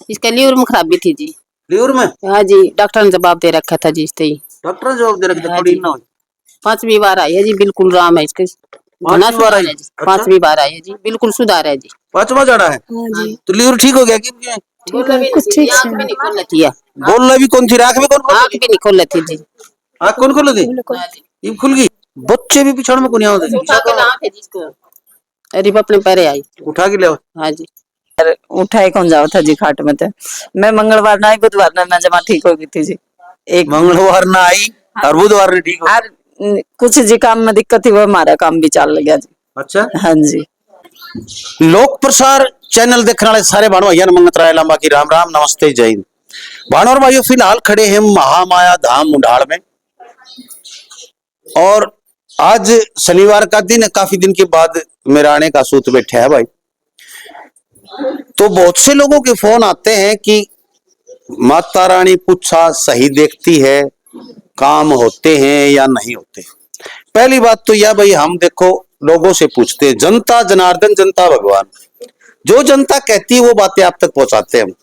इसका लीवर में खराबी थी जी। लीवर में? हाँ जी, डॉक्टर ने जवाब दे रखा था जी इससे ही। डॉक्टर ने जवाब दे रखा था? हाँ थोड़ी जी। ना हो। 5वीं बार आई है जी, बिल्कुल राम है इसके। घना 5वीं बार सुधार आई? है जी। अच्छा। 5वीं बार आई है जी, बिल्कुल सुधार है जी। 5वां चढ़ा है? हाँ जी। तो लीवर ठीक हो गया कि बोलना भी कुछ ठीक आँख भी नहीं खोल लेती है। बोलना भी कौन थी? आँख में कौन आँख भी नहीं खोल लेती जी। आँख कौन खोल दी? हाँ जी। ये खुल गई। बच्चे भी पिछड़ में को नहीं आते। उठा के लाओ थे जिसको। अरे अपने पैरे आई। उठा के ले आओ। हाँ जी। उठाए कौन जाओ था जी खाट में थे। मैं मंगलवार ना आई, बुधवार ना मैं जमा ठीक हो गई थी जी। एक मंगलवार ना आई और बुधवार ने ठीक हो। और कुछ जी काम में दिक्कत थी, वो हमारा काम भी चल गया जी। अच्छा। हाँ जी। लोक प्रसार चैनल देखने वाले सारे भाणो भैया मंगत राय लांबा की राम राम नमस्ते जय हिंद। भाणो और भाइयों, फिलहाल खड़े हैं महामाया धाम मुंडाल में और आज शनिवार का दिन है। काफी दिन के बाद मेरा आने का सूत बैठा है भाई। तो बहुत से लोगों के फोन आते हैं कि माता रानी पूछा सही देखती है, काम होते हैं या नहीं होते। पहली बात तो यह भाई, हम देखो लोगों से पूछते हैं, जनता जनार्दन जनता भगवान। जो जनता कहती है वो बातें आप तक पहुंचाते हैं। हम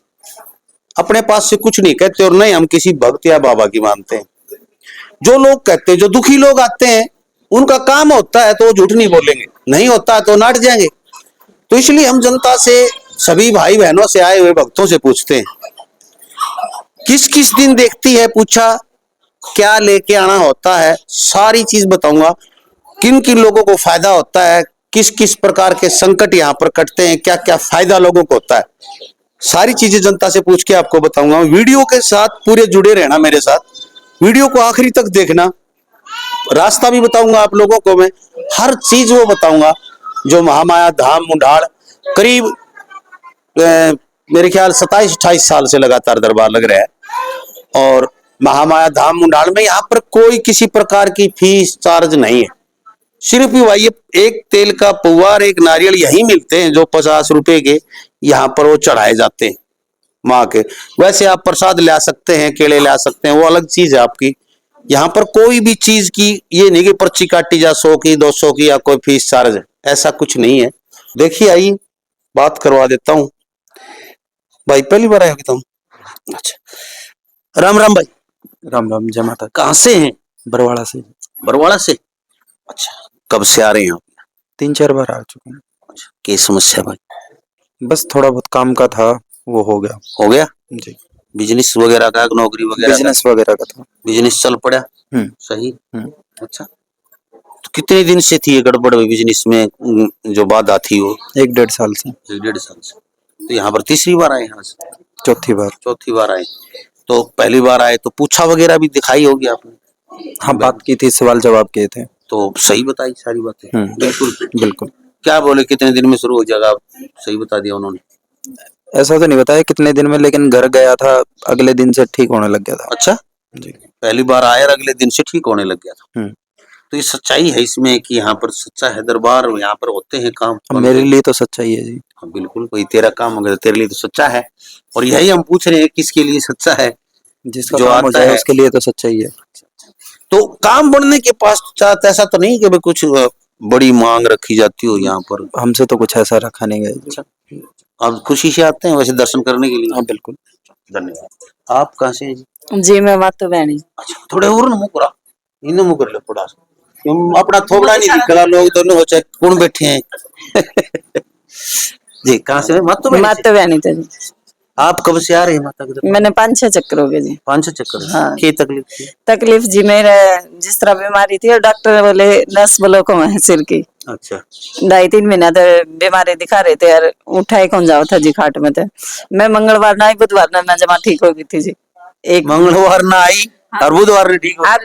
अपने पास से कुछ नहीं कहते और नहीं हम किसी भक्त या बाबा की मानते हैं। जो लोग कहते हैं, जो दुखी लोग आते हैं, उनका काम होता है तो वो झूठ नहीं बोलेंगे, नहीं होता है तो नाट जाएंगे। तो इसलिए हम जनता से, सभी भाई बहनों से, आए हुए भक्तों से पूछते हैं, किस किस दिन देखती है पूछा, क्या लेके आना होता है, सारी चीज बताऊंगा। किन किन लोगों को फायदा होता है, किस किस प्रकार के संकट यहाँ पर कटते हैं, क्या क्या फायदा लोगों को होता है, सारी चीजें जनता से पूछ के आपको बताऊंगा। वीडियो के साथ पूरे जुड़े रहना मेरे साथ, वीडियो को आखिरी तक देखना। रास्ता भी बताऊंगा आप लोगों को, मैं हर चीज वो बताऊंगा। जो महामाया धाम मुंडाल करीब मेरे ख्याल 27-28 साल से लगातार दरबार लग रहा है और महामाया धाम मुंडाल में यहाँ पर कोई किसी प्रकार की फीस चार्ज नहीं है। सिर्फ भाई एक तेल का पुआ और एक नारियल यही मिलते हैं जो 50 रुपए के यहाँ पर वो चढ़ाए जाते हैं माँ के। वैसे आप प्रसाद ला सकते हैं, केले ला सकते हैं, वो अलग चीज है आपकी। यहाँ पर कोई भी चीज की ये नहीं कि पर्ची काटी जा 100 की 200 की या कोई फीस चार्ज है, ऐसा कुछ नहीं है। देखिए आइए बात करवा देता हूँ। भाई पहली बार आए हो तुम? अच्छा, राम राम भाई। राम राम, जय माता। कहाँ से हैं? बरवाड़ा से। बरवाड़ा से? अच्छा, कब से आ रहे हैं आप? 3-4 बार आ चुके हैं। अच्छा, क्या समस्या भाई? बस थोड़ा बहुत काम का था, वो हो गया। हो गया जी। बिजनेस वगैरह का, नौकरी वगैरह? बिजनेस वगैरह का था। बिजनेस चल पड़ा? सही। अच्छा, तो कितने दिन से थी ये गड़बड़ बिजनेस में, जो बाधा थी वो? 1-1.5 साल से। 1-1.5 साल से। तो यहाँ पर तीसरी बार आए? यहाँ से चौथी बार। चौथी बार आए। तो पहली बार आए तो पूछा वगैरह भी दिखाई होगी आपने? हाँ, बात की थी, सवाल जवाब किए थे। तो सही बताई सारी बातें? बिल्कुल बिल्कुल। क्या बोले कितने दिन में शुरू हो जाएगा? सही बता दिया उन्होंने? ऐसा तो नहीं बताया कितने दिन में, लेकिन घर गया था अगले दिन से ठीक होने लग गया था। अच्छा जी। पहली बार आया और अगले दिन से ठीक होने लग गया था। तो ये सच्चाई है इसमें कि यहाँ पर सच्चा है दरबार, यहाँ पर होते हैं काम? मेरे लिए तो सच्चाई है जी। हाँ बिल्कुल, कोई तेरा काम अगर तेरे लिए तो सच्चा है। और यही हम पूछ रहे हैं किसके लिए सच्चा है? जिसका काम हो जाए उसके लिए तो सच्चाई है। तो काम बढ़ने के पश्चात ऐसा तो नहीं कि कुछ बड़ी मांग रखी जाती हो यहाँ पर? हमसे तो कुछ ऐसा रखा नहीं गया। अच्छा, आप खुशी से आते हैं वैसे दर्शन करने के लिए? हाँ बिल्कुल। धन्यवाद। आप कहाँ से हैं जी? जी मैं मातो बहनी। अच्छा, थोड़े और मुँह करा, इन मुँह कर ले थोड़ा सा, अपना थोबड़ा नहीं दिखा, लोग दोनों हो चाहे कौन बैठे हैं। जी कहाँ से? मातो बहनी थे जी। आप कब से आ रहे हैं माता की? मैंने 5-6 चक्कर हो गए जी। 5-6 चक्कर? हाँ। क्या तकलीफ थी? तकलीफ जी मेरे जिस तरह बीमारी थी और डॉक्टर बोले नस ब्लॉक है सिर की। अच्छा। 2.5-3 महीना तो बीमारी दिखा रहे थे यार, उठाए कौन जाओ था जी खाट में थे। मैं मंगलवार ना आई, बुधवार ना मैं जमा ठीक हो गई थी जी। एक मंगलवार ना आई और बुधवार ने ठीक हो।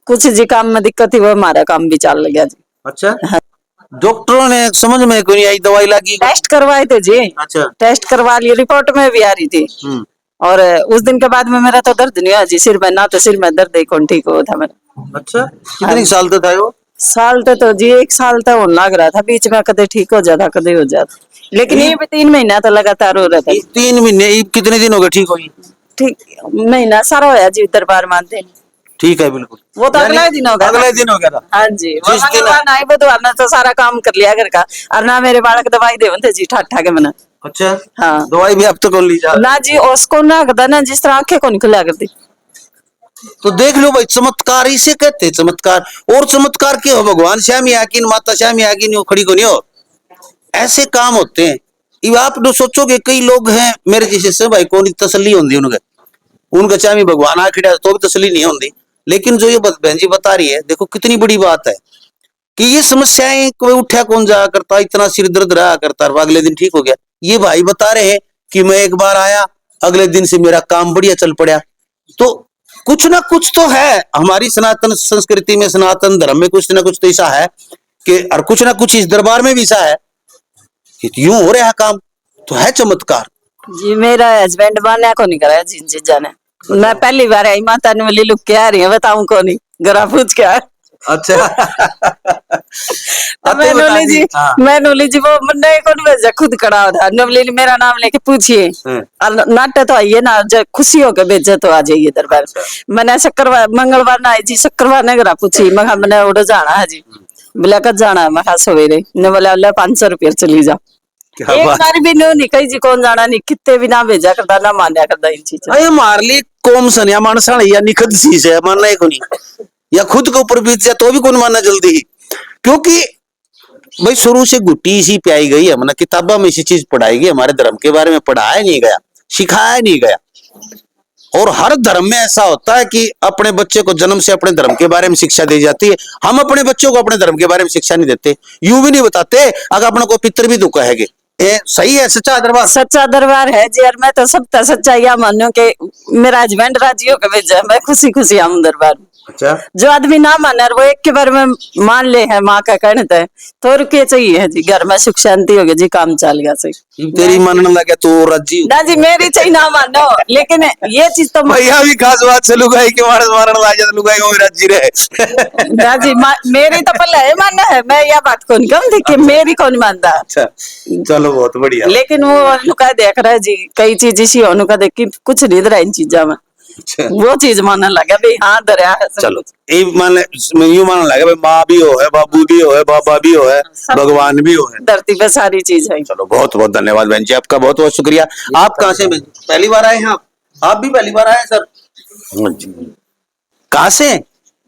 कुछ जी काम में दिक्कत थी, वो हमारा काम भी चल गया जी। अच्छा। हाँ। डॉक्टरों ने समझ में कोई आई, दवाई लगी? टेस्ट करवाए थे जी। अच्छा। टेस्ट करवा लिए, रिपोर्ट में भी आ रही थी। और उस दिन के बाद में मेरा तो दर्द नहीं हुआ जी, सिर में ना तो सिर में दर्द कौन ठीक हुआ था मेरा। अच्छा, कितने साल तक था वो? साल तो जी 1 साल तक होने लग रहा था, बीच में कदे ठीक हो जाता कदे हो जाता, लेकिन ये भी 3 महीना तो लगातार हो रहा था। 3 महीने? कितने दिन हो गए ठीक हुई? ठीक महीना सारा होया जी दरबार मानते। ठीक है बिल्कुल। वो तो अगला दिन हो गया। अगले दिन हो गया था? हाँ जी। जिस दिन बुधवार ना तो सारा काम कर लिया घर का, और ना मेरे बालक दवाई देवन थे जी ठाठा के मना। अच्छा, हाँ दवाई भी अब तक कौन ली जा ना जी, उसको ना करता ना, जिस तरह आंखें को निकला करती। तो देख लो भाई, चमत्कार इसे कहते हैं, चमत्कार। और चमत्कार के हो भगवान श्याम याकिन, माता श्याम याकिन हो खड़ी को नहीं हो, ऐसे काम होते हैं। ये आप जो सोचोगे, कई लोग हैं मेरे जैसे से भाई, कौन तसल्ली होती उनके, उनका चाहे भगवान आखिर तो भी तसल्ली नहीं होती। लेकिन जो ये बहन जी बता रही है, देखो कितनी बड़ी बात है कि ये समस्याएं कोई उठा कौन जाया करता, इतना सिर दर्द रहा करता, अगले दिन ठीक हो गया। ये भाई बता रहे हैं कि मैं एक बार आया, अगले दिन से मेरा काम बढ़िया चल पड़ा। तो कुछ ना कुछ तो है हमारी सनातन संस्कृति में, सनातन धर्म में कुछ ना कुछ तो ऐसा है कि, और कुछ ना कुछ इस दरबार में भी ऐसा है कि यूं हो रहा है काम, तो है चमत्कार। जी मेरा हस्बैंड मान्या को नहीं कराया जिन चीजा ने। मैं पहली बार आई माता ने वाली लुक के आ रही है, बताऊं को नहीं, गरा पूछ के आया। अच्छा। तो मैं नोली जी, मैं नोली जी वो मैंने कौन भेजा, खुद कड़ा था नवली ने मेरा नाम लेके पूछिए, और नाट्य तो आइए ना, जब खुशी होकर भेजे तो आ जाइए दरबार। मैंने शुक्रवार मंगलवार ना आई जी, शुक्रवार ने गरा पूछी, मैं मैंने उड़ जाना है जी, बोला कद जाना है, मैं सवेरे ने बोला 500 रुपया चली जा। एक बार भी नहीं कही जी कौन जाना नहीं, कितने भी ना भेजा करता ना मान्या करता इन चीजें। अरे मार ली कौम सन या मानसा या निखद चीज है, मानना ही को नहीं, या खुद के ऊपर बीत जाए तो भी कौन मानना जल्दी ही। क्योंकि भाई शुरू से गुट्टी सी प्याई गई है, मतलब किताबा में इसी चीज पढ़ाई गई, हमारे धर्म के बारे में पढ़ाया नहीं गया, सिखाया नहीं गया। और हर धर्म में ऐसा होता है कि अपने बच्चे को जन्म से अपने धर्म के बारे में शिक्षा दी जाती है। हम अपने बच्चों को अपने धर्म के बारे में शिक्षा नहीं देते, यूं भी नहीं बताते अगर अपना कोई पितर भी दुख है। सही है, सच्चा दरबार, सच्चा दरबार है जी। और मैं तो सब सच्चा यह मानो कि मेरा हस्बैंड राजी होकर भेजा, मैं खुशी खुशी आऊं दरबार। अच्छा, जो आदमी ना माने वो एक के बारे में मान ले है, माँ का कहने थे तो रुके चाहिए है जी, घर में सुख शांति हो गई जी, काम चल गया सही। तेरी मानने लगे तो राजी ना जी, मेरी चाहिए ना मानो, लेकिन ये चीज तो भैया भी खास बात से लुगाई के मारन लागे तो लुगाई को राजी रहे। ना जी, मेरी तो पहले है मानना है, मैं यह बात कौन कम थी कि मेरी कौन मानता। अच्छा, चलो बहुत बढ़िया। लेकिन वो लुका देख रहा है जी, कई चीज इसी होने का देख के कुछ नहीं रहा इन चीजा में, वो चीज मानने लगा भाई, हाँ दरिया है। चलो ये यूं मानने लगा भाई, माँ भी हो है, बाबू भी हो है, बाबा भी हो है, भगवान भी हो है, धरती पे सारी चीज है। चलो बहुत बहुत धन्यवाद बहन जी, आपका बहुत बहुत शुक्रिया। आप कहाँ से पहली बार आए हैं? आप भी पहली बार आए सर? कहाँ से?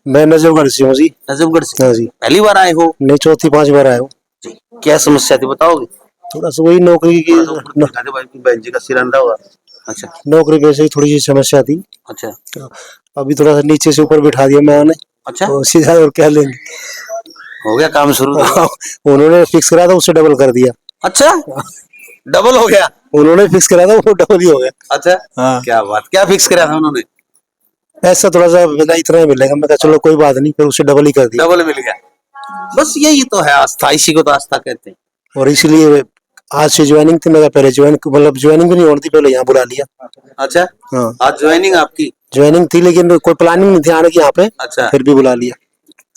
मैं नजफगढ़ से हूँ जी। नजफगढ़ से? हाँ जी। पहली बार आए हो? नहीं, चौथी 5 बार आया हूँ। क्या समस्या थी बताओगे? थोड़ा सा वही नौकरी की, बहन जी का सिर अंधा हुआ। अच्छा, नौकरी पे से थोड़ी सी समस्या थी। अच्छा, अभी थोड़ा सा नीचे से ऊपर बिठा दिया मैंने। अच्छा, तो सीधा और क्या लेंगे, हो गया काम शुरू। उन्होंने फिक्स करा था, उससे डबल कर दिया। अच्छा, डबल हो गया? उन्होंने फिक्स करा था, वो डबल ही हो गया। अच्छा, हाँ। क्या बात, क्या फिक्स करा था उन्होंने? ऐसा थोड़ा सा इतना ही मिलेगा, मैं कहा चलो कोई बात नहीं, फिर उससे डबल ही कर दिया। डबल मिल गया, बस यही तो है आस्था, इसी को तो आस्था कहते हैं। और इसलिए आज से ज्वाइनिंग थी, मैं पहले मतलब ज्वाइनिंग भी नहीं होनी थी, पहले यहाँ बुला लिया। अच्छा, हाँ, आज ज्वाइनिंग आपकी? ज्वाइनिंग थी लेकिन कोई प्लानिंग नहीं थी आने की यहाँ पे। अच्छा, फिर भी बुला लिया।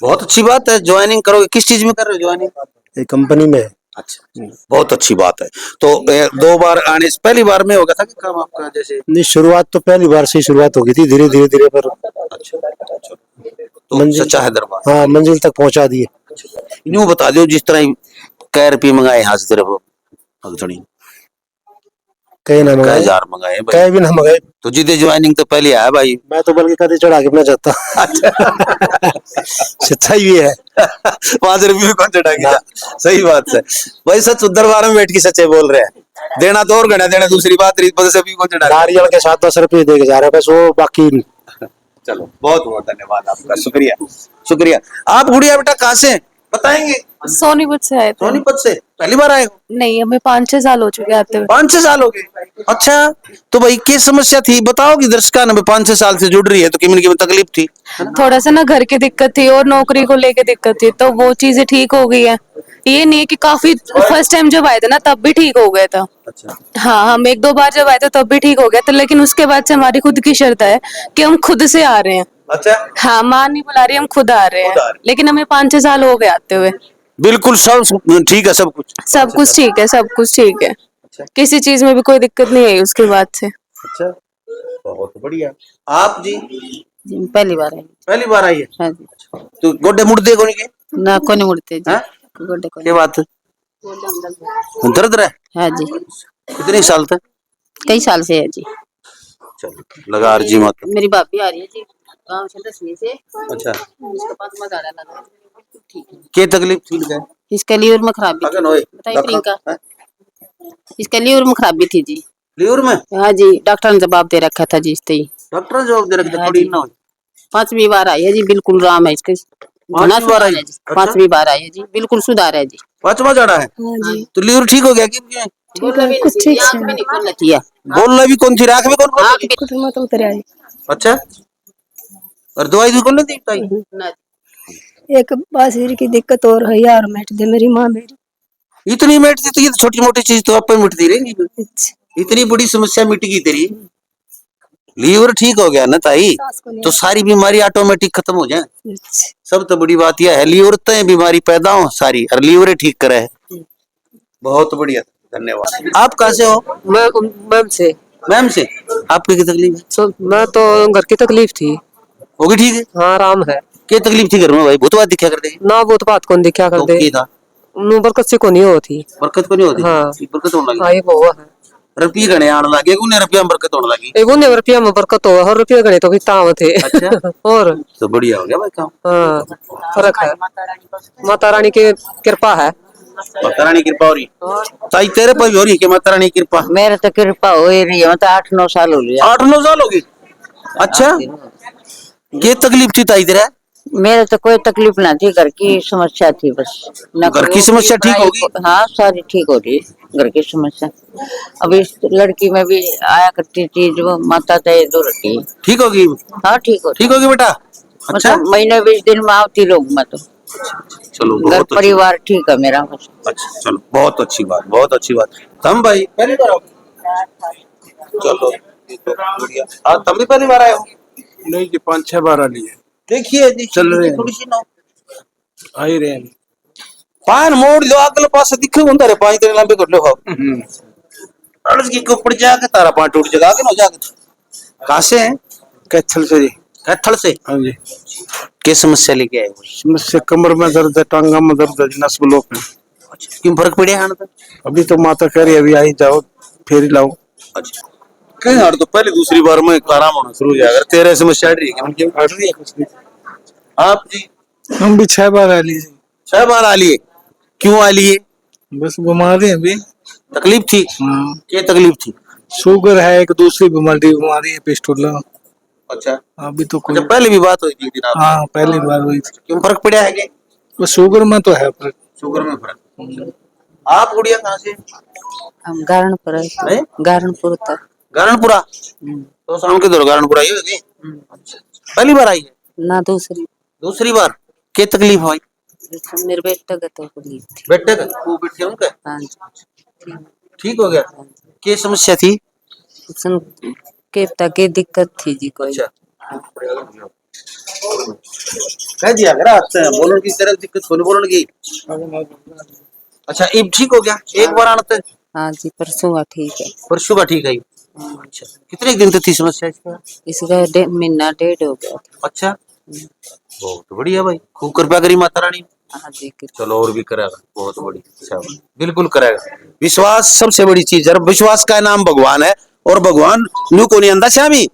बहुत अच्छी बात है, ज्वाइनिंग करोगे। किस चीज में कर रहे हो ज्वाइनिंग? एक कंपनी में। अच्छा, बहुत अच्छी बात है। तो 2 बार आने से पहली बार में हो गया था कि काम आपका? जैसे नहीं, शुरुआत तो पहली बार से ही शुरुआत हो गई थी, धीरे धीरे धीरे पर। अच्छा, तो सच्चा है दरबार। हाँ, मंजिल तक पहुंचा दिए। यूं बता दो, जिस तरह कै रुपये मंगाए यहाँ से तरफ भगतड़ी, कहीं ना मंगाए, 1000 मंगाए, कहीं भी ना मंगाए, तो जिदे ज्वाइनिंग तो पहले आया भाई। मैं तो बल्कि कदे चढ़ा के अपना जाता। सच्चाई भी है। 5 रुपये कौन चढ़ा गया? सही बात है भाई, सच दरबार में बैठ के सच्चे बोल रहे हैं। देना तो और घना देना दूसरी बात, से भी कौन चढ़ा? नारियल के 7-10 रुपये दे के जा रहे हैं बस, वो बाकी। चलो बहुत बहुत धन्यवाद आपका, शुक्रिया शुक्रिया। आप गुड़िया बेटा कहाँ से बताएंगे? सोनीपत से आए थे। सोनीपत से पहली बार आए हो? नहीं, हमें 5-6 साल हो चुके आते हुए। 5-6 साल हो गए? अच्छा, तो भाई क्या समस्या थी बताओगी दर्शका ने? 5-6 साल से जुड़ रही है तो किमिन की तकलीफ थी? थोड़ा सा ना घर की दिक्कत थी और नौकरी को लेके दिक्कत थी, तो वो चीजें ठीक हो गई है। ये नहीं है कि काफी फर्स्ट टाइम जब आए थे ना तब भी ठीक हो गया था। अच्छा, हाँ, हम 1-2 बार जब आए थे तब भी ठीक हो गया था, लेकिन उसके बाद से हमारी खुद की शर्त है कि हम खुद से आ रहे हैं। अच्छा, हाँ, माँ नहीं बुला रही, हम खुद आ रहे हैं। लेकिन हमें 5-6 साल हो गए आते हुए। बिल्कुल सब ठीक है, सब कुछ ठीक है, सब कुछ ठीक है। किसी चीज में भी कोई दिक्कत नहीं आई उसके बाद से। अच्छा, बहुत बढ़िया। आप जी? जी पहली बार आई। पहली बार आई है? हाँ जी। तो गोड्डे मुड़दे को नहीं ना को नहीं मुड़ते जी। हाँ? गोड्डे को क्या बात है? दर्द रहा? हाँ जी। कितने साल तक? कई साल से है जी। चलो लगा अर्जी मत। मेरी भाभी आ रही है जी गांव से 10वीं से। अच्छा इसके पास मजा आ रहा लगा। ठीक है। क्या तकलीफ थी क्या? इसके लीवर में खराबी अगन थी। होए बताइए प्रियंका। इसके लीवर में खराबी थी जी। लीवर में? हाँ जी, डॉक्टर ने जवाब दे रखा था जी इसते ही। डॉक्टर ने जवाब दे रखा था? हाँ थोड़ी जी। ना हो। 5वीं बार आई है जी, बिल्कुल आराम है इसके। घना 5वीं बार आई? सुधार है जी। अच्छा। 5वीं बार आई है जी, बिल्कुल सुधार है जी। 5वां जाड़ा है? हाँ जी। तो लीवर ठीक हो गया कि नहीं? बोलना भी कुछ ठीक है। नहीं खोलना चाहिए। बोलना भी कौन थी? राख में कौन बोल आँख रही? भी कुछ मत उतर आई। अच्छा, और दवाई भी कौन दी ताई? ना। एक बासिर की दिक्कत और है यार, मैट दे मेरी माँ मेरी। इतनी मिटती तो ये तो छोटी मोटी चीज तो अपन मिटती रहेंगी। इतनी बड़ी समस्या मिट गई तेरी। लीवर ठीक हो गया ना ताई, तो सारी बीमारी ऑटोमेटिक खत्म हो जाए। सब तो बड़ी बात यह है, लीवर तो बीमारी पैदा हो सारी और लीवर ठीक करे है। बहुत बढ़िया, धन्यवाद। आप कहाँ से हो? मैं मैम से। मैम से? आपकी क्या तकलीफ है? मैं तो घर की तकलीफ थी। होगी ठीक है? हाँ आराम है। क्या तकलीफ थी घर में भाई? भूत बात दिखा कर दे ना वो तो बात कौन दिखा कर दे। था नु बरकत से को नहीं होती। बरकत को नहीं होती? हाँ। बरकत होने लगी। हाँ ये वो है। रुपये गणे आने लगे, उन्हें रुपया में बरकत होने लगी। एगो ने रुपया में बरकत हो, हर रुपया गणे तो भी ताव थे। अच्छा। और तो बढ़िया हो गया भाई काम। हाँ फर्क है, माता रानी की कृपा है। माता रानी कृपा हो रही ताई तेरे पर भी हो रही है कि माता रानी की कृपा? मेरे तो कृपा हो ही रही है, मतलब 8-9 साल हो गया। 8-9 साल हो गई? अच्छा, ये तकलीफ थी ताई तेरा? मेरे तो कोई तकलीफ ना थी, घर की समस्या थी बस। घर की समस्या ठीक होगी? हाँ सारी ठीक हो रही है घर की समस्या। अब इस लड़की में भी आया करती थी जो माता तय दूर रहती है। ठीक होगी? हाँ ठीक हो। ठीक होगी बेटा? अच्छा, मतलब महीने 20 दिन में आवती लोग मैं तो। चलो घर बहुत परिवार ठीक है मेरा बस। अच्छा, चलो बहुत अच्छी बात, बहुत अच्छी बात। तुम भाई पहली बार आओ? चलो ये तो बढ़िया। हाँ तुम भी पहली बार आए हो? नहीं जी 5-6 बार आ लिए। देखिए जी चल रहे हैं। थोड़ी सी ना आ ही रहे हैं। पान मोड़ लो अगले पास दिखे उधर है पांच तेरे लंबे कर लो खाओ अर्ज की ऊपर जाके तारा पान टूट जाएगा आगे ना जाके। कहाँ से हैं? कैथल से जी। कैथल से? हाँ जी। क्या समस्या लेके आए हो? समस्या कमर में दर्द है, टांगा में दर्द है, नस ब्लॉक है। क्यों फर्क पड़े हैं? अभी तो माता कह रही है अभी आई जाओ फेरी लाओ। अच्छा कहीं यार तो पहले दूसरी बार में आराम होना शुरू हो जाएगा। तेरे समस्या हट रही है क्या? हट रही है कुछ नहीं। आप जी? हम भी 6 बार आ लिए। 6 बार आ लिए? क्यों आ लिए? बस बीमारी है अभी। तकलीफ थी? क्या तकलीफ थी? शुगर है, एक दूसरी बीमारी है पिस्टूला। अच्छा अभी तो कोई। अच्छा पहले भी बात हुई थी एक दिन आप? हाँ पहली बार हुई थी। क्यों फर्क पड़ा है क्या? बस शुगर में तो है फर्क। शुगर में फर्क। आप गुड़िया कहाँ से? हम गारणपुर हैं? गारणपुर तक। गारणपुरा? तो शाम के दौर गारणपुरा आई होगी? अच्छा पहली बार आई है? ना दूसरी। दूसरी बार? क्या तकलीफ हुई? मेरे बेटे का तो तकलीफ थी। बेटे का? वो बेटे उनका हाँ जी। ठीक हो गया? क्या समस्या थी? सुन के तक की दिक्कत थी जी कोई। अच्छा कह दिया अगर आपसे बोलने की तरह दिक्कत खोल बोलने की। अच्छा अब ठीक हो गया? एक बार आना था? हाँ जी परसों का ठीक है। परसों का ठीक है? अच्छा कितने दिन तक थी समस्या इसका? इसका महीना 1.5 हो गया। अच्छा बहुत बढ़िया भाई, खूब कृपा करी माता रानी। हाँ जी चलो और भी करेगा, बहुत बड़ी अच्छा बिल्कुल करेगा। विश्वास सबसे बड़ी चीज है, विश्वास का नाम भगवान है और भगवान न्यू को नहीं अंदा श्यामी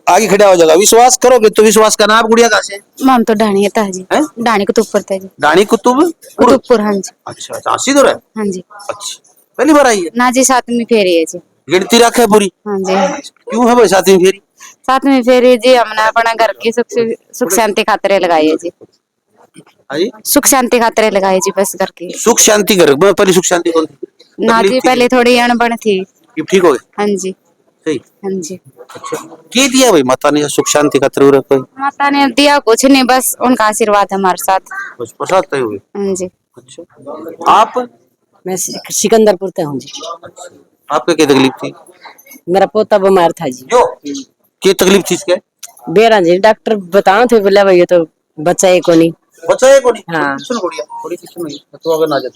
आगे खड़ा हो जाएगा। विश्वास करोगे तो विश्वास का नाम। गुड़िया कहाँ से? माम तो डाणी था जी। डाणी कुतुबपुर था जी। डाणी कुतुबपुर हाँ जी। अच्छा झांसी तो है? हाँ जी। अच्छा पहली बार आई है? ना जी 7वीं फेरी है जी। गिनती रखे पूरी? हाँ जी। क्यों है भाई 7वीं फेरी? 7वीं फेरी जी हमने अपना घर की सुख शांति खातिर लगाई है जी। हाँ सुख शांति खातिर लगाई जी बस घर की। सुख शांति घर में पहले सुख शांति कौन थी? ना जी पहले थोड़ी अनबन थी। ये ठीक हो गए? हाँ जी। सही। हाँ जी। अच्छा क्या दिया भाई माता ने सुख शांति खातिर? कोई माता ने दिया कुछ नहीं, बस उनका आशीर्वाद हमारे साथ। बस प्रसाद तय हुए? हाँ जी। अच्छा आप? मैं सिकंदरपुर से हूँ जी। आपको क्या तकलीफ थी? मेरा पोता बीमार था जी। जो क्या तकलीफ थी इसके? बेरा जी डॉक्टर बताओ थे, बोला भाई ये तो बच्चा है को नहीं। बच्चा है को नहीं? हाँ। सुन गुड़िया थोड़ी सी सुन तो अगर ना जाए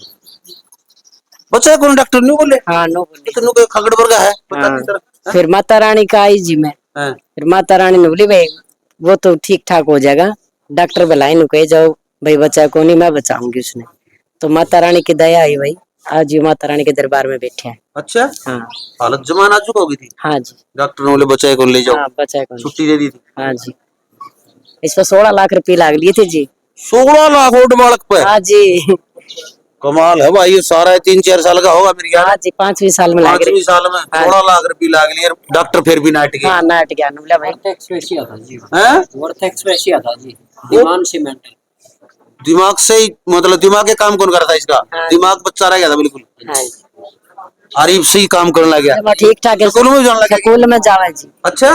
बच्चा है को डॉक्टर नहीं बोले? हाँ नो बोले। कितनों के खगड़ वर्गा है पता हाँ। नहीं तरह। फिर माता रानी का आई जी मैं। हाँ। फिर माता रानी ने बोली भाई वो तो ठीक ठाक हो जाएगा, डॉक्टर बुलाए नु कहे जाओ भाई बच्चा को नहीं, मैं बचाऊंगी उसने। तो माता रानी की दया आई भाई, आज जी माता रानी के दरबार में बैठे हैं। अच्छा, हाँ हालत जमान आ चुका होगी थी। हाँ जी। डॉक्टर ने बोले बच्चे को ले जाओ। हाँ बच्चा को छुट्टी दे दी थी। हाँ जी। इस पर 16 लाख रुपए लाग लिए थे जी। 16 लाख वोट बालक पे। हाँ जी। कमाल है भाई, ये सारा 3-4 साल का होगा मेरे ख्याल। हाँ जी 5वीं साल में लाग 5वीं साल में 16 लाख रुपए लाग लिए। डॉक्टर फिर भी नाट गए। हाँ नाट गया बोला भाई। एक्सप्रेसिया था जी। हैं? वर्थ एक्सप्रेसिया था जी। Demand cement. दिमाग से ही, मतलब दिमाग के काम कौन करता है इसका? दिमाग बच्चा रह गया था बिल्कुल। हाँ जी। आरिफ से ही काम करने लग गया। ठीक ठाक है। स्कूल में जाने लगा। स्कूल में जावा जी। अच्छा,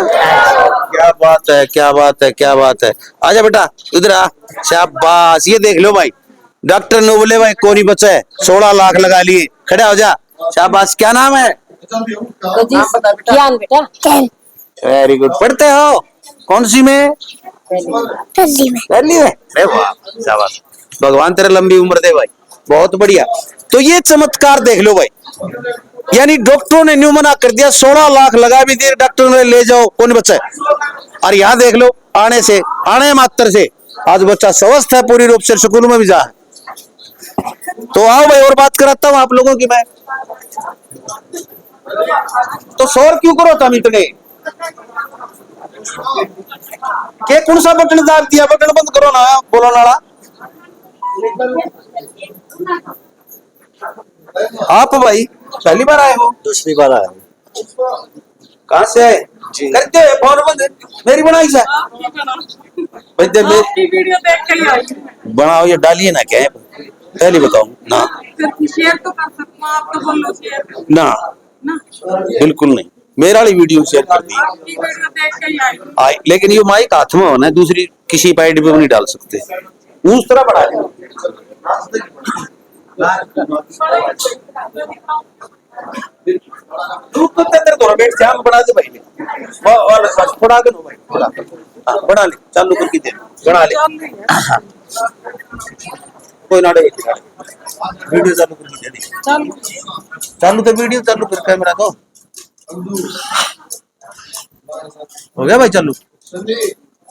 क्या बात है, क्या बात है, क्या बात है। आजा बेटा इधर आ। शाबाश, ये देख लो भाई, डॉक्टर ने बोले भाई कोई नहीं बचा है, 16 लाख लगा लिए। खड़ा हो जा। शाबाश, क्या नाम है? ज्ञान बेटा। Very good. पढ़ते हो कौन सी में? पहली में। अरे वाह, शाबाश, भगवान तेरे लंबी उम्र दे भाई। बहुत बढ़िया। तो ये चमत्कार देख लो भाई, यानी डॉक्टरों ने न्यू मना कर दिया, 16 लाख लगा भी दिए, डॉक्टर ने ले जाओ कौन बच्चा है। और यहाँ देख लो, आने मात्र से आज बच्चा स्वस्थ है पूरी रूप से, स्कूल में भी जा। तो आओ भाई और बात कराता हूँ आप लोगों की मैं। तो शोर क्यों करो तुम इतने? के कौन सा बटन दाब दिया? बटन बंद करो ना, बोलो नाला। आप भाई पहली बार आए हो? दूसरी बार आया हूँ। कहाँ से आए? करते हैं फोन बंद। मेरी बनाई से भाई, वीडियो देख के ही आई। बनाओ, ये डालिए ना। क्या है पहले बताओ ना। शेयर तो कर सकते हो आप, तो बोलो शेयर ना बिल्कुल नहीं, मेरा वाली वीडियो शेयर कर दी। वीडियो देख के ही आई। लेकिन ये माइक हाथ में होना है, दूसरी किसी पैड पे नहीं डाल सकते। उस तरह बढ़ा ले। तू तो तेरे दोनों बैठ जाम बना दे भाई। वाह सच थोड़ा आगे नो भाई, थोड़ा बना ले, चालू करके दे, बना ले। कोई ना वीडियो चालू करके दे। चालू तो वीडियो चालू कर, कैमरा को हो गया भाई चालू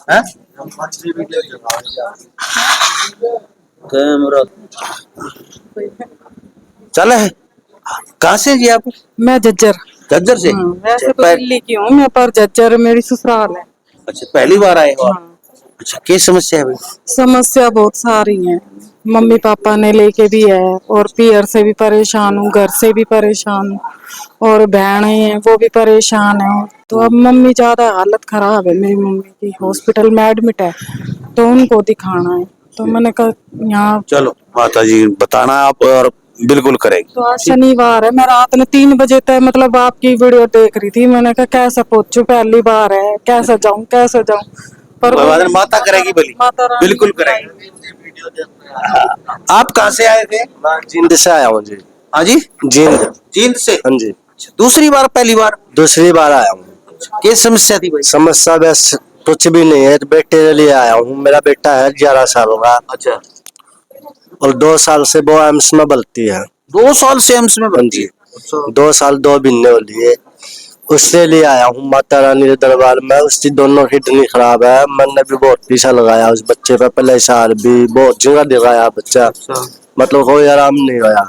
है। कैमरा चला है। कहाँ से जी आप? मैं जज्जर। जज्जर से? वैसे तो दिल्ली की हूँ मैं, पर जज्जर मेरी ससुराल है। अच्छा, पहली बार आए हो आप? अच्छा, क्या समस्या है भाई? समस्या बहुत सारी है। मम्मी पापा ने लेके भी है, और पियर से भी परेशान हूँ, घर से भी परेशान हूँ, और बहनें हैं वो भी परेशान है। तो अब मम्मी ज्यादा हालत खराब है मेरी मम्मी की, हॉस्पिटल में एडमिट है, तो उनको दिखाना है। तो मैंने कहा यहाँ चलो माता जी बताना आप, और बिल्कुल करेंगे। तो आज शनिवार है, मैं रात में 3 बजे तक मतलब आपकी वीडियो देख रही थी। मैंने कहा कैसे पहुंचू, पहली बार है, कैसे जाऊं कैसे जाऊं। पर माता करेगी भली, बिल्कुल करेगी। आप कहाँ से आए थे? जींद से आया हूँ जी। हाँ जी, जींद से। हाँ जी। दूसरी बार? पहली बार? दूसरी बार आया हूँ। क्या समस्या थी भाई? समस्या बस कुछ भी नहीं है, बेटे के लिए आया हूँ। मेरा बेटा है 11 साल का। अच्छा, और 2 साल से वो एम्स में भर्ती है। 2 साल से एम्स में भर्ती है? 2 साल 2 महीने हो लिए। उससे लिए आया हूँ माता रानी के दरबार में। उसकी दोनों किडनी खराब है, मैंने भी बहुत पैसा लगाया उस बच्चे पे, पहले साल भी बहुत जगह दिखाया बच्चा, मतलब कोई आराम नहीं होया।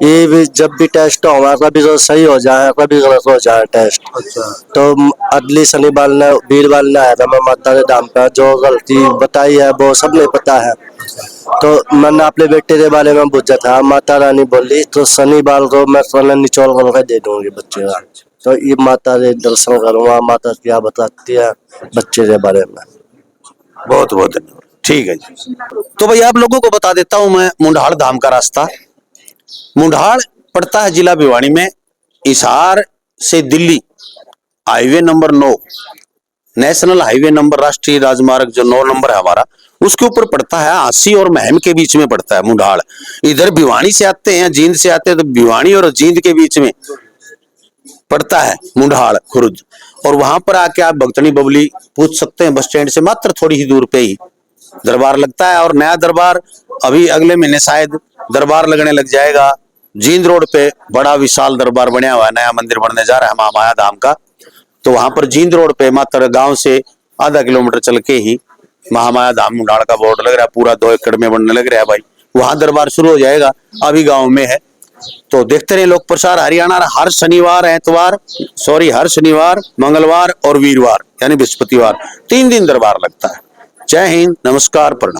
ये भी जब भी टेस्ट होगा, कभी तो सही हो जाए कभी गलत हो जाए टेस्ट। तो अगली शनिवार ने वीरवार ने आया था मैं माता के धाम पे, जो गलती बताई है वो सब नहीं पता है। तो मैंने अपने बेटे के बारे में पूछा था, माता रानी बोली तो शनिवार को मैं तुम्हें निचोड़ करके दे दूंगी बच्चे का। तो ये माता के दर्शन करूंगा, माता क्या बताती है बच्चे के बारे में। बहुत बहुत धन्यवाद। ठीक है जी। तो भाई आप लोगों को बता देता हूं मैं मुंडाल धाम का रास्ता। मुंडाल पड़ता है जिला भिवानी में, हिसार से Delhi highway number 9, national highway number, राष्ट्रीय राजमार्ग जो 9 नंबर है हमारा, उसके ऊपर पड़ता है। आसी और महम के बीच में पड़ता है मुंडाल। इधर भिवानी से आते हैं, जींद से आते हैं, तो भिवानी और जींद के बीच में पड़ता है मुंडाल खुर्द। और वहां पर आके आप भक्तनी बबली पूछ सकते हैं, बस स्टैंड से मात्र थोड़ी ही दूर पे ही दरबार लगता है। और नया दरबार अभी अगले महीने शायद दरबार लगने लग जाएगा। जींद रोड पे बड़ा विशाल दरबार बनया हुआ है, नया मंदिर बनने जा रहा है महामाया धाम का। तो वहां पर जींद रोड पे मात्र गांव से आधा किलोमीटर चल के ही महामाया धाम मुंडाल का बोर्ड लग रहा है, पूरा 2 एकड़ में बनने लग रहा है भाई। वहां दरबार शुरू हो जाएगा, अभी गाँव में है। तो देखते रहे लोक प्रसार हरियाणा। हर शनिवार हर शनिवार, मंगलवार और वीरवार यानी बृहस्पतिवार 3 दिन दरबार लगता है। जय हिंद, नमस्कार, प्रणाम।